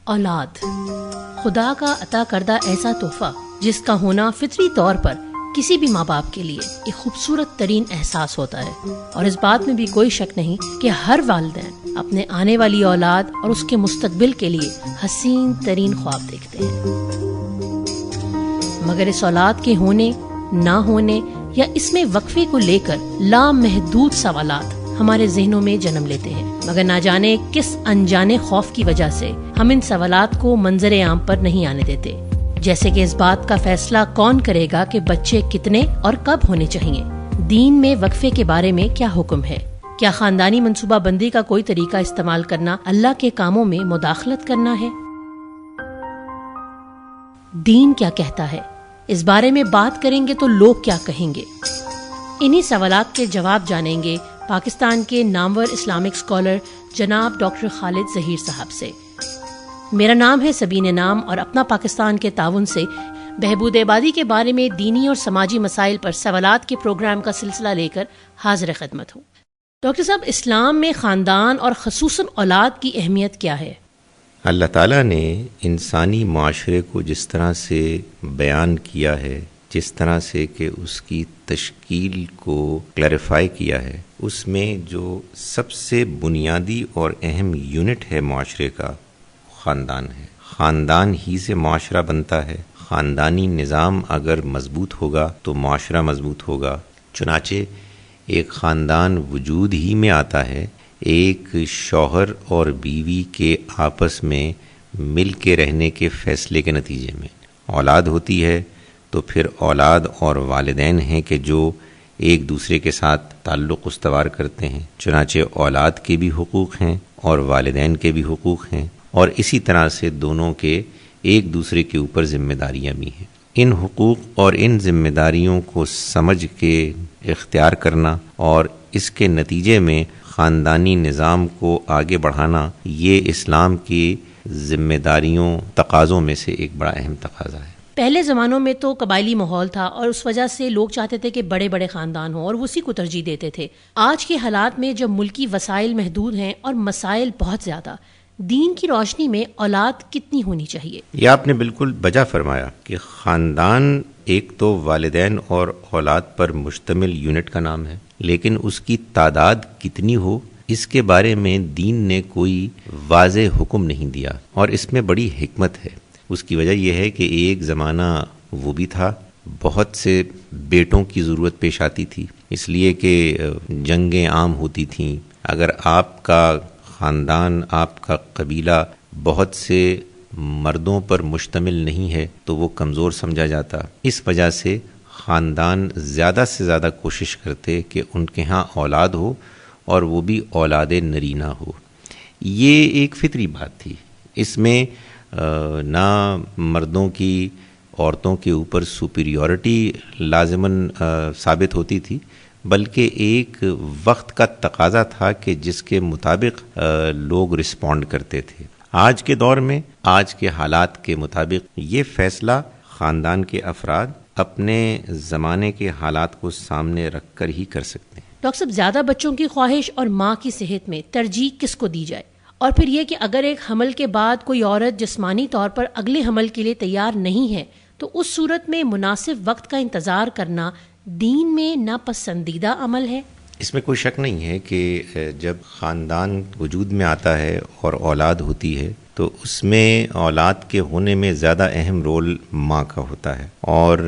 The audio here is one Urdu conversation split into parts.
اولاد خدا کا عطا کردہ ایسا تحفہ جس کا ہونا فطری طور پر کسی بھی ماں باپ کے لیے ایک خوبصورت ترین احساس ہوتا ہے، اور اس بات میں بھی کوئی شک نہیں کہ ہر والدین اپنے آنے والی اولاد اور اس کے مستقبل کے لیے حسین ترین خواب دیکھتے ہیں، مگر اس اولاد کے ہونے نہ ہونے یا اس میں وقفے کو لے کر لامحدود سوالات ہمارے ذہنوں میں جنم لیتے ہیں، مگر نہ جانے کس انجانے خوف کی وجہ سے ہم ان سوالات کو منظر عام پر نہیں آنے دیتے، جیسے کہ اس بات کا فیصلہ کون کرے گا کہ بچے کتنے اور کب ہونے چاہیے، دین میں وقفے کے بارے میں کیا حکم ہے، کیا خاندانی منصوبہ بندی کا کوئی طریقہ استعمال کرنا اللہ کے کاموں میں مداخلت کرنا ہے، دین کیا کہتا ہے، اس بارے میں بات کریں گے تو لوگ کیا کہیں گے۔ انہی سوالات کے جواب جانیں گے پاکستان کے نامور اسلامک اسکالر جناب ڈاکٹر خالد ظہیر صاحب سے۔ میرا نام ہے سبین نام اور اپنا پاکستان کے تعاون سے بہبود آبادی کے بارے میں دینی اور سماجی مسائل پر سوالات کے پروگرام کا سلسلہ لے کر حاضر خدمت ہوں۔ ڈاکٹر صاحب، اسلام میں خاندان اور خصوصاً اولاد کی اہمیت کیا ہے؟ اللہ تعالیٰ نے انسانی معاشرے کو جس طرح سے بیان کیا ہے، جس طرح سے کہ اس کی تشکیل کو کلیریفائی کیا ہے، اس میں جو سب سے بنیادی اور اہم یونٹ ہے معاشرے کا، خاندان ہے۔ خاندان ہی سے معاشرہ بنتا ہے۔ خاندانی نظام اگر مضبوط ہوگا تو معاشرہ مضبوط ہوگا۔ چنانچہ ایک خاندان وجود ہی میں آتا ہے ایک شوہر اور بیوی کے آپس میں مل کے رہنے کے فیصلے کے نتیجے میں۔ اولاد ہوتی ہے تو پھر اولاد اور والدین ہیں کہ جو ایک دوسرے کے ساتھ تعلق استوار کرتے ہیں، چنانچہ اولاد کے بھی حقوق ہیں اور والدین کے بھی حقوق ہیں، اور اسی طرح سے دونوں کے ایک دوسرے کے اوپر ذمہ داریاں بھی ہیں۔ ان حقوق اور ان ذمہ داریوں کو سمجھ کے اختیار کرنا اور اس کے نتیجے میں خاندانی نظام کو آگے بڑھانا، یہ اسلام کی ذمہ داریوں تقاضوں میں سے ایک بڑا اہم تقاضا ہے۔ پہلے زمانوں میں تو قبائلی ماحول تھا اور اس وجہ سے لوگ چاہتے تھے کہ بڑے بڑے خاندان ہوں اور اسی کو ترجیح دیتے تھے۔ آج کے حالات میں جب ملکی وسائل محدود ہیں اور مسائل بہت زیادہ، دین کی روشنی میں اولاد کتنی ہونی چاہیے؟ یہ آپ نے بالکل بجا فرمایا کہ خاندان ایک تو والدین اور اولاد پر مشتمل یونٹ کا نام ہے، لیکن اس کی تعداد کتنی ہو اس کے بارے میں دین نے کوئی واضح حکم نہیں دیا، اور اس میں بڑی حکمت ہے۔ اس کی وجہ یہ ہے کہ ایک زمانہ وہ بھی تھا، بہت سے بیٹوں کی ضرورت پیش آتی تھی، اس لیے کہ جنگیں عام ہوتی تھیں۔ اگر آپ کا خاندان، آپ کا قبیلہ بہت سے مردوں پر مشتمل نہیں ہے تو وہ کمزور سمجھا جاتا۔ اس وجہ سے خاندان زیادہ سے زیادہ کوشش کرتے کہ ان کے ہاں اولاد ہو اور وہ بھی اولاد نرینہ ہو۔ یہ ایک فطری بات تھی، اس میں نہ مردوں کی عورتوں کے اوپر سپیریورٹی لازماً ثابت ہوتی تھی، بلکہ ایک وقت کا تقاضا تھا کہ جس کے مطابق لوگ رسپونڈ کرتے تھے۔ آج کے دور میں، آج کے حالات کے مطابق یہ فیصلہ خاندان کے افراد اپنے زمانے کے حالات کو سامنے رکھ کر ہی کر سکتے ہیں۔ ڈاکٹر صاحب، زیادہ بچوں کی خواہش اور ماں کی صحت میں ترجیح کس کو دی جائے؟ اور پھر یہ کہ اگر ایک حمل کے بعد کوئی عورت جسمانی طور پر اگلے حمل کے لیے تیار نہیں ہے تو اس صورت میں مناسب وقت کا انتظار کرنا دین میں ناپسندیدہ عمل ہے؟ اس میں کوئی شک نہیں ہے کہ جب خاندان وجود میں آتا ہے اور اولاد ہوتی ہے تو اس میں اولاد کے ہونے میں زیادہ اہم رول ماں کا ہوتا ہے، اور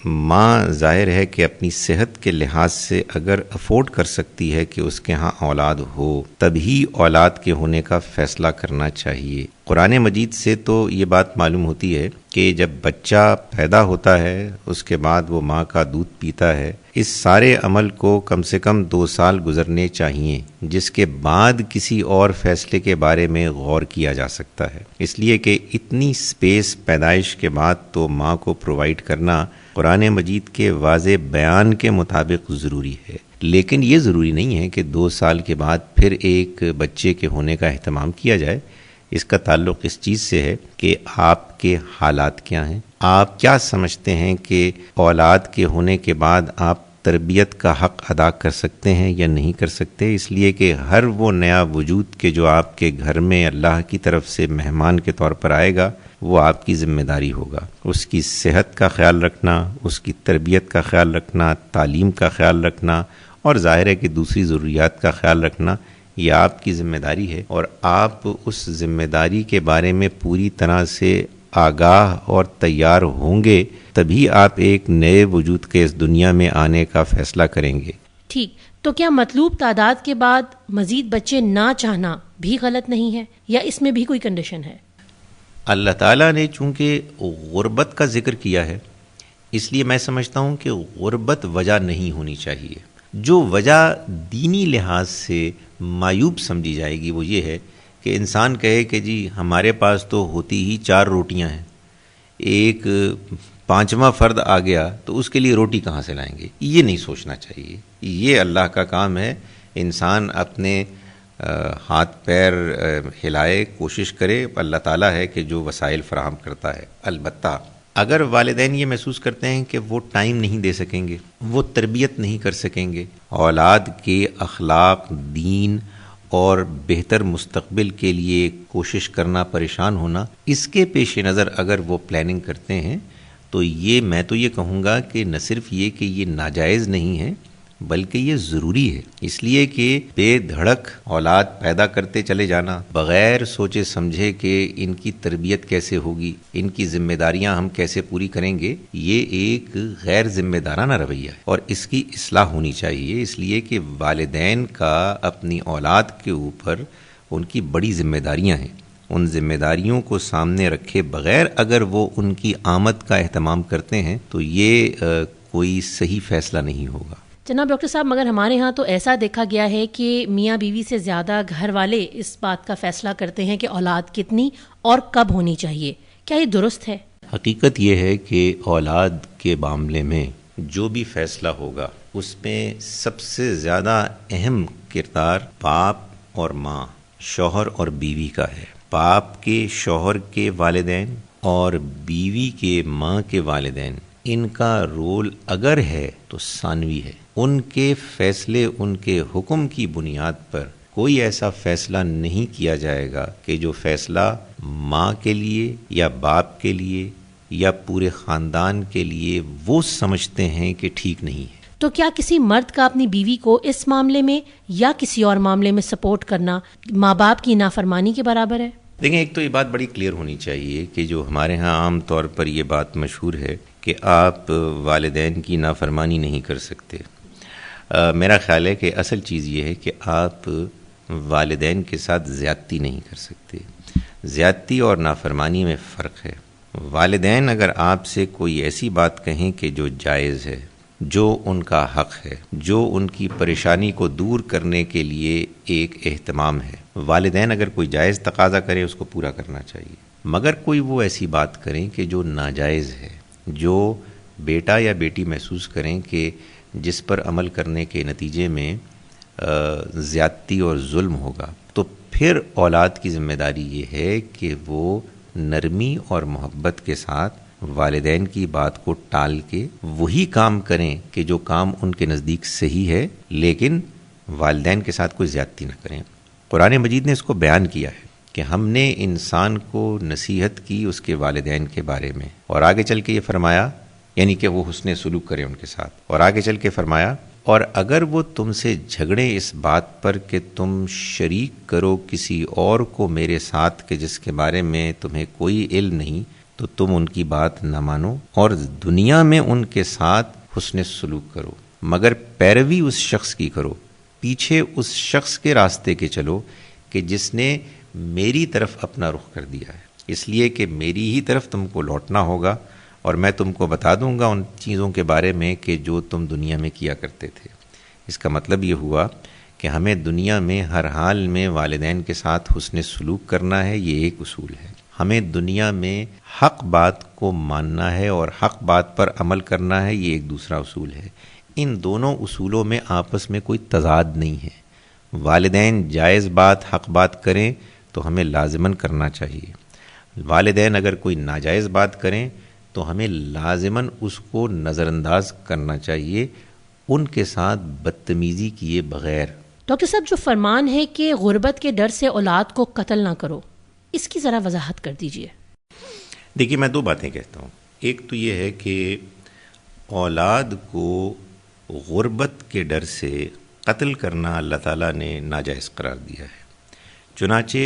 ماں ظاہر ہے کہ اپنی صحت کے لحاظ سے اگر افورڈ کر سکتی ہے کہ اس کے ہاں اولاد ہو، تبھی اولاد کے ہونے کا فیصلہ کرنا چاہیے۔ قرآن مجید سے تو یہ بات معلوم ہوتی ہے کہ جب بچہ پیدا ہوتا ہے اس کے بعد وہ ماں کا دودھ پیتا ہے، اس سارے عمل کو کم سے کم 2 سال گزرنے چاہیے، جس کے بعد کسی اور فیصلے کے بارے میں غور کیا جا سکتا ہے، اس لیے کہ اتنی سپیس پیدائش کے بعد تو ماں کو پرووائڈ کرنا قرآن مجید کے واضح بیان کے مطابق ضروری ہے۔ لیکن یہ ضروری نہیں ہے کہ 2 سال کے بعد پھر ایک بچے کے ہونے کا اہتمام کیا جائے۔ اس کا تعلق اس چیز سے ہے کہ آپ کے حالات کیا ہیں، آپ کیا سمجھتے ہیں کہ اولاد کے ہونے کے بعد آپ تربیت کا حق ادا کر سکتے ہیں یا نہیں کر سکتے، اس لیے کہ ہر وہ نیا وجود کے جو آپ کے گھر میں اللہ کی طرف سے مہمان کے طور پر آئے گا وہ آپ کی ذمہ داری ہوگا۔ اس کی صحت کا خیال رکھنا، اس کی تربیت کا خیال رکھنا، تعلیم کا خیال رکھنا اور ظاہر ہے کہ دوسری ضروریات کا خیال رکھنا، یہ آپ کی ذمہ داری ہے، اور آپ اس ذمہ داری کے بارے میں پوری طرح سے آگاہ اور تیار ہوں گے تبھی آپ ایک نئے وجود کے اس دنیا میں آنے کا فیصلہ کریں گے۔ ٹھیک، تو کیا مطلوب تعداد کے بعد مزید بچے نہ چاہنا بھی غلط نہیں ہے، یا اس میں بھی کوئی کنڈیشن ہے؟ اللہ تعالیٰ نے چونکہ غربت کا ذکر کیا ہے، اس لیے میں سمجھتا ہوں کہ غربت وجہ نہیں ہونی چاہیے۔ جو وجہ دینی لحاظ سے معیوب سمجھی جائے گی وہ یہ ہے کہ انسان کہے کہ جی ہمارے پاس تو ہوتی ہی 4 روٹیاں ہیں، ایک 5واں فرد آ گیا تو اس کے لیے روٹی کہاں سے لائیں گے۔ یہ نہیں سوچنا چاہیے، یہ اللہ کا کام ہے۔ انسان اپنے ہاتھ پیر ہلائے، کوشش کرے، اللہ تعالیٰ ہے کہ جو وسائل فراہم کرتا ہے۔ البتہ اگر والدین یہ محسوس کرتے ہیں کہ وہ ٹائم نہیں دے سکیں گے، وہ تربیت نہیں کر سکیں گے، اولاد کے اخلاق، دین اور بہتر مستقبل کے لیے کوشش کرنا، پریشان ہونا، اس کے پیش نظر اگر وہ پلاننگ کرتے ہیں تو میں تو یہ کہوں گا کہ نہ صرف یہ کہ یہ ناجائز نہیں ہے بلکہ یہ ضروری ہے، اس لیے کہ بے دھڑک اولاد پیدا کرتے چلے جانا، بغیر سوچے سمجھے کہ ان کی تربیت کیسے ہوگی، ان کی ذمہ داریاں ہم کیسے پوری کریں گے، یہ ایک غیر ذمہ دارانہ رویہ ہے اور اس کی اصلاح ہونی چاہیے۔ اس لیے کہ والدین کا اپنی اولاد کے اوپر ان کی بڑی ذمہ داریاں ہیں، ان ذمہ داریوں کو سامنے رکھے بغیر اگر وہ ان کی آمد کا اہتمام کرتے ہیں تو یہ کوئی صحیح فیصلہ نہیں ہوگا۔ جناب ڈاکٹر صاحب، مگر ہمارے ہاں تو ایسا دیکھا گیا ہے کہ میاں بیوی سے زیادہ گھر والے اس بات کا فیصلہ کرتے ہیں کہ اولاد کتنی اور کب ہونی چاہیے، کیا یہ درست ہے؟ حقیقت یہ ہے کہ اولاد کے معاملے میں جو بھی فیصلہ ہوگا اس میں سب سے زیادہ اہم کردار باپ اور ماں، شوہر اور بیوی کا ہے۔ باپ کے شوہر کے والدین اور بیوی کے ماں کے والدین، ان کا رول اگر ہے تو ثانوی ہے۔ ان کے فیصلے، ان کے حکم کی بنیاد پر کوئی ایسا فیصلہ نہیں کیا جائے گا کہ جو فیصلہ ماں کے لیے یا باپ کے لیے یا پورے خاندان کے لیے وہ سمجھتے ہیں کہ ٹھیک نہیں ہے۔ تو کیا کسی مرد کا اپنی بیوی کو اس معاملے میں یا کسی اور معاملے میں سپورٹ کرنا ماں باپ کی نافرمانی کے برابر ہے؟ دیکھیں، ایک تو یہ بات بڑی کلیئر ہونی چاہیے کہ جو ہمارے ہاں عام طور پر یہ بات مشہور ہے کہ آپ والدین کی نافرمانی نہیں کر سکتے۔ میرا خیال ہے کہ اصل چیز یہ ہے کہ آپ والدین کے ساتھ زیادتی نہیں کر سکتے۔ زیادتی اور نافرمانی میں فرق ہے۔ والدین اگر آپ سے کوئی ایسی بات کہیں کہ جو جائز ہے، جو ان کا حق ہے، جو ان کی پریشانی کو دور کرنے کے لیے ایک اہتمام ہے، والدین اگر کوئی جائز تقاضا کرے اس کو پورا کرنا چاہیے۔ مگر کوئی وہ ایسی بات کریں کہ جو ناجائز ہے، جو بیٹا یا بیٹی محسوس کریں کہ جس پر عمل کرنے کے نتیجے میں زیادتی اور ظلم ہوگا، تو پھر اولاد کی ذمہ داری یہ ہے کہ وہ نرمی اور محبت کے ساتھ والدین کی بات کو ٹال کے وہی کام کریں کہ جو کام ان کے نزدیک صحیح ہے، لیکن والدین کے ساتھ کوئی زیادتی نہ کریں۔ قرآن مجید نے اس کو بیان کیا ہے کہ ہم نے انسان کو نصیحت کی اس کے والدین کے بارے میں، اور آگے چل کے یہ فرمایا، یعنی کہ وہ حسن سلوک کرے ان کے ساتھ، اور آگے چل کے فرمایا اور اگر وہ تم سے جھگڑیں اس بات پر کہ تم شریک کرو کسی اور کو میرے ساتھ کہ جس کے بارے میں تمہیں کوئی علم نہیں، تو تم ان کی بات نہ مانو اور دنیا میں ان کے ساتھ حسن سلوک کرو، مگر پیروی اس شخص کی کرو، پیچھے اس شخص کے راستے کے چلو کہ جس نے میری طرف اپنا رخ کر دیا ہے، اس لیے کہ میری ہی طرف تم کو لوٹنا ہوگا اور میں تم کو بتا دوں گا ان چیزوں کے بارے میں کہ جو تم دنیا میں کیا کرتے تھے۔ اس کا مطلب یہ ہوا کہ ہمیں دنیا میں ہر حال میں والدین کے ساتھ حسن سلوک کرنا ہے، یہ ایک اصول ہے۔ ہمیں دنیا میں حق بات کو ماننا ہے اور حق بات پر عمل کرنا ہے، یہ ایک دوسرا اصول ہے۔ ان دونوں اصولوں میں آپس میں کوئی تضاد نہیں ہے۔ والدین جائز بات، حق بات کریں تو ہمیں لازماً کرنا چاہیے، والدین اگر کوئی ناجائز بات کریں تو ہمیں لازماً اس کو نظر انداز کرنا چاہیے، ان کے ساتھ بدتمیزی کیے بغیر. ڈاکٹر صاحب، جو فرمان ہے کہ غربت کے ڈر سے اولاد کو قتل نہ کرو، اس کی ذرا وضاحت کر دیجئے. دیکھیے، میں 2 باتیں کہتا ہوں. ایک تو یہ ہے کہ اولاد کو غربت کے ڈر سے قتل کرنا اللہ تعالیٰ نے ناجائز قرار دیا ہے. چنانچہ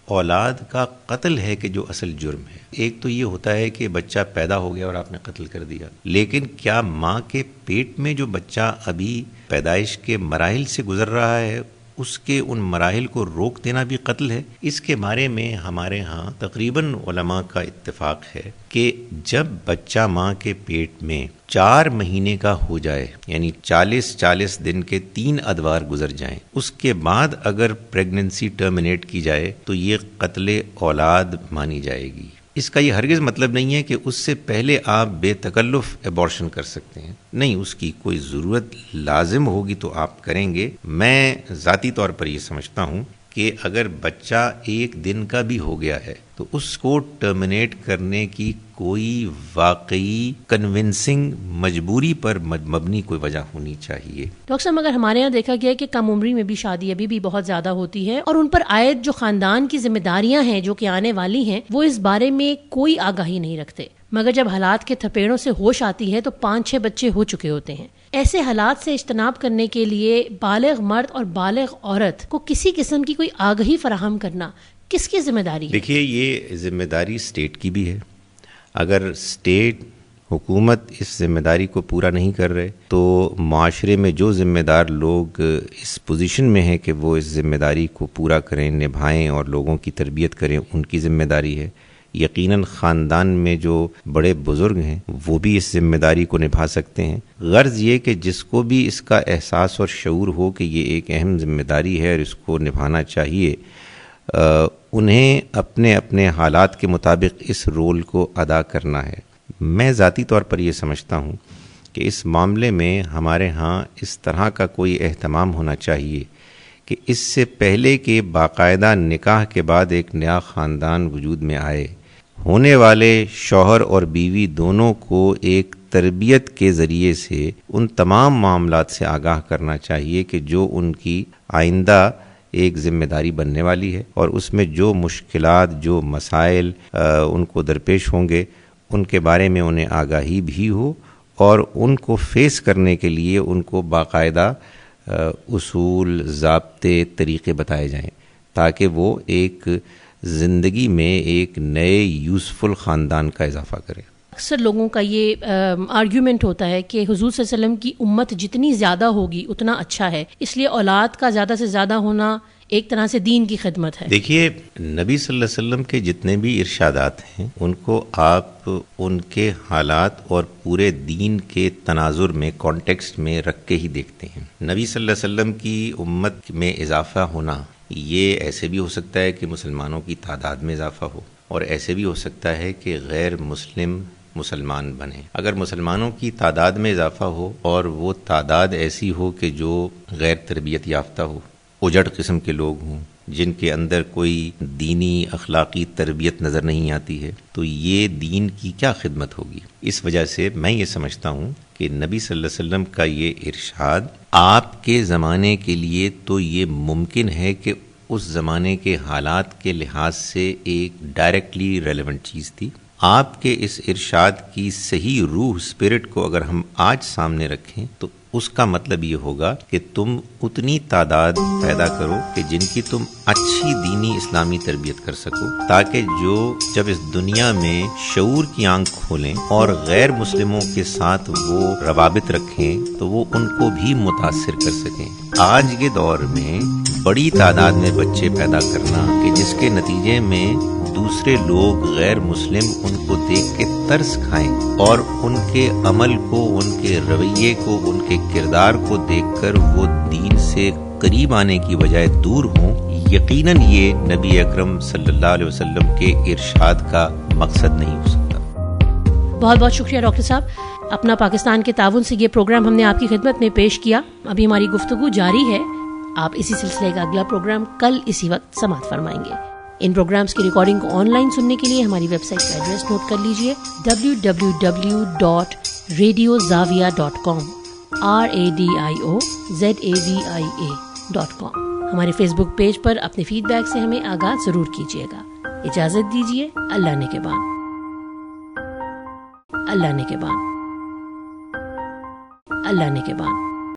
اولاد کا قتل ہے کہ جو اصل جرم ہے. ایک تو یہ ہوتا ہے کہ بچہ پیدا ہو گیا اور آپ نے قتل کر دیا، لیکن کیا ماں کے پیٹ میں جو بچہ ابھی پیدائش کے مراحل سے گزر رہا ہے اس کے ان مراحل کو روک دینا بھی قتل ہے؟ اس کے بارے میں ہمارے ہاں تقریباً علماء کا اتفاق ہے کہ جب بچہ ماں کے پیٹ میں 4 مہینے کا ہو جائے، یعنی 40 دن کے 3 ادوار گزر جائیں، اس کے بعد اگر پریگننسی ٹرمینیٹ کی جائے تو یہ قتل اولاد مانی جائے گی. اس کا یہ ہرگز مطلب نہیں ہے کہ اس سے پہلے آپ بے تکلف ایبارشن کر سکتے ہیں. نہیں، اس کی کوئی ضرورت لازم ہوگی تو آپ کریں گے. میں ذاتی طور پر یہ سمجھتا ہوں کہ اگر بچہ 1 دن کا بھی ہو گیا ہے تو اس کو ٹرمینیٹ کرنے کی کوئی واقعی کنونسنگ مجبوری پر مبنی کوئی وجہ ہونی چاہیے. ڈاکٹر صاحب، مگر ہمارے یہاں دیکھا گیا ہے کہ کم عمری میں بھی شادی ابھی بھی بہت زیادہ ہوتی ہے، اور ان پر عائد جو خاندان کی ذمہ داریاں ہیں جو کہ آنے والی ہیں وہ اس بارے میں کوئی آگاہی نہیں رکھتے. مگر جب حالات کے تھپیڑوں سے ہوش آتی ہے تو 5-6 بچے ہو چکے ہوتے ہیں. ایسے حالات سے اجتناب کرنے کے لیے بالغ مرد اور بالغ عورت کو کسی قسم کی کوئی آگہی فراہم کرنا کس کی ذمہ داری ہے؟ دیکھیے، یہ ذمہ داری اسٹیٹ کی بھی ہے. اگر اسٹیٹ حکومت اس ذمہ داری کو پورا نہیں کر رہے تو معاشرے میں جو ذمہ دار لوگ اس پوزیشن میں ہیں کہ وہ اس ذمہ داری کو پورا کریں، نبھائیں اور لوگوں کی تربیت کریں، ان کی ذمہ داری ہے. یقیناً خاندان میں جو بڑے بزرگ ہیں وہ بھی اس ذمہ داری کو نبھا سکتے ہیں. غرض یہ کہ جس کو بھی اس کا احساس اور شعور ہو کہ یہ ایک اہم ذمہ داری ہے اور اس کو نبھانا چاہیے، انہیں اپنے اپنے حالات کے مطابق اس رول کو ادا کرنا ہے. میں ذاتی طور پر یہ سمجھتا ہوں کہ اس معاملے میں ہمارے ہاں اس طرح کا کوئی اہتمام ہونا چاہیے کہ اس سے پہلے کہ باقاعدہ نکاح کے بعد ایک نیا خاندان وجود میں آئے، ہونے والے شوہر اور بیوی دونوں کو ایک تربیت کے ذریعے سے ان تمام معاملات سے آگاہ کرنا چاہیے کہ جو ان کی آئندہ ایک ذمہ داری بننے والی ہے، اور اس میں جو مشکلات، جو مسائل ان کو درپیش ہوں گے ان کے بارے میں انہیں آگاہی بھی ہو، اور ان کو فیس کرنے کے لیے ان کو باقاعدہ اصول، ضابطے، طریقے بتائے جائیں تاکہ وہ ایک زندگی میں ایک نئے یوزفل خاندان کا اضافہ کریں. اکثر لوگوں کا یہ آرگیومنٹ ہوتا ہے کہ حضور صلی اللہ علیہ وسلم کی امت جتنی زیادہ ہوگی اتنا اچھا ہے، اس لیے اولاد کا زیادہ سے زیادہ ہونا ایک طرح سے دین کی خدمت ہے. دیکھیے، نبی صلی اللہ علیہ وسلم کے جتنے بھی ارشادات ہیں ان کو آپ ان کے حالات اور پورے دین کے تناظر میں، کانٹیکسٹ میں رکھ کے ہی دیکھتے ہیں. نبی صلی اللہ علیہ وسلم کی امت میں اضافہ ہونا یہ ایسے بھی ہو سکتا ہے کہ مسلمانوں کی تعداد میں اضافہ ہو، اور ایسے بھی ہو سکتا ہے کہ غیر مسلم مسلمان بنے. اگر مسلمانوں کی تعداد میں اضافہ ہو اور وہ تعداد ایسی ہو کہ جو غیر تربیت یافتہ ہو، اجڑ قسم کے لوگ ہوں جن کے اندر کوئی دینی اخلاقی تربیت نظر نہیں آتی ہے، تو یہ دین کی کیا خدمت ہوگی؟ اس وجہ سے میں یہ سمجھتا ہوں کہ نبی صلی اللہ علیہ وسلم کا یہ ارشاد آپ کے زمانے کے لیے تو یہ ممکن ہے کہ اس زمانے کے حالات کے لحاظ سے ایک ڈائریکٹلی ریلیونٹ چیز تھی. آپ کے اس ارشاد کی صحیح روح، اسپرٹ کو اگر ہم آج سامنے رکھیں تو اس کا مطلب یہ ہوگا کہ تم اتنی تعداد پیدا کرو کہ جن کی تم اچھی دینی اسلامی تربیت کر سکو، تاکہ جو جب اس دنیا میں شعور کی آنکھ کھولیں اور غیر مسلموں کے ساتھ وہ روابط رکھیں تو وہ ان کو بھی متاثر کر سکیں. آج کے دور میں بڑی تعداد میں بچے پیدا کرنا کہ جس کے نتیجے میں دوسرے لوگ غیر مسلم ان کو دیکھ کے ترس کھائیں اور ان کے عمل کو، ان کے رویے کو، ان کے کردار کو دیکھ کر وہ دین سے قریب آنے کی بجائے دور ہوں، یقیناً یہ نبی اکرم صلی اللہ علیہ وسلم کے ارشاد کا مقصد نہیں ہو سکتا. بہت بہت شکریہ ڈاکٹر صاحب. اپنا پاکستان کے تعاون سے یہ پروگرام ہم نے آپ کی خدمت میں پیش کیا. ابھی ہماری گفتگو جاری ہے. آپ اسی سلسلے کا اگلا پروگرام کل اسی وقت سماعت فرمائیں گے. ان پروگرامز کی ریکارڈنگ کو آن لائن سننے کے لیے ہماری ویب سائٹ کا ایڈریس نوٹ کر لیجئے www.radiozavia.com. RADIOZAVIA.com. ہمارے فیس بک پیج پر اپنے فیڈ بیک سے ہمیں آگاہ ضرور کیجیے گا. اجازت دیجیے. اللہ نگہبان. اللہ نگہبان. اللہ نگہبان.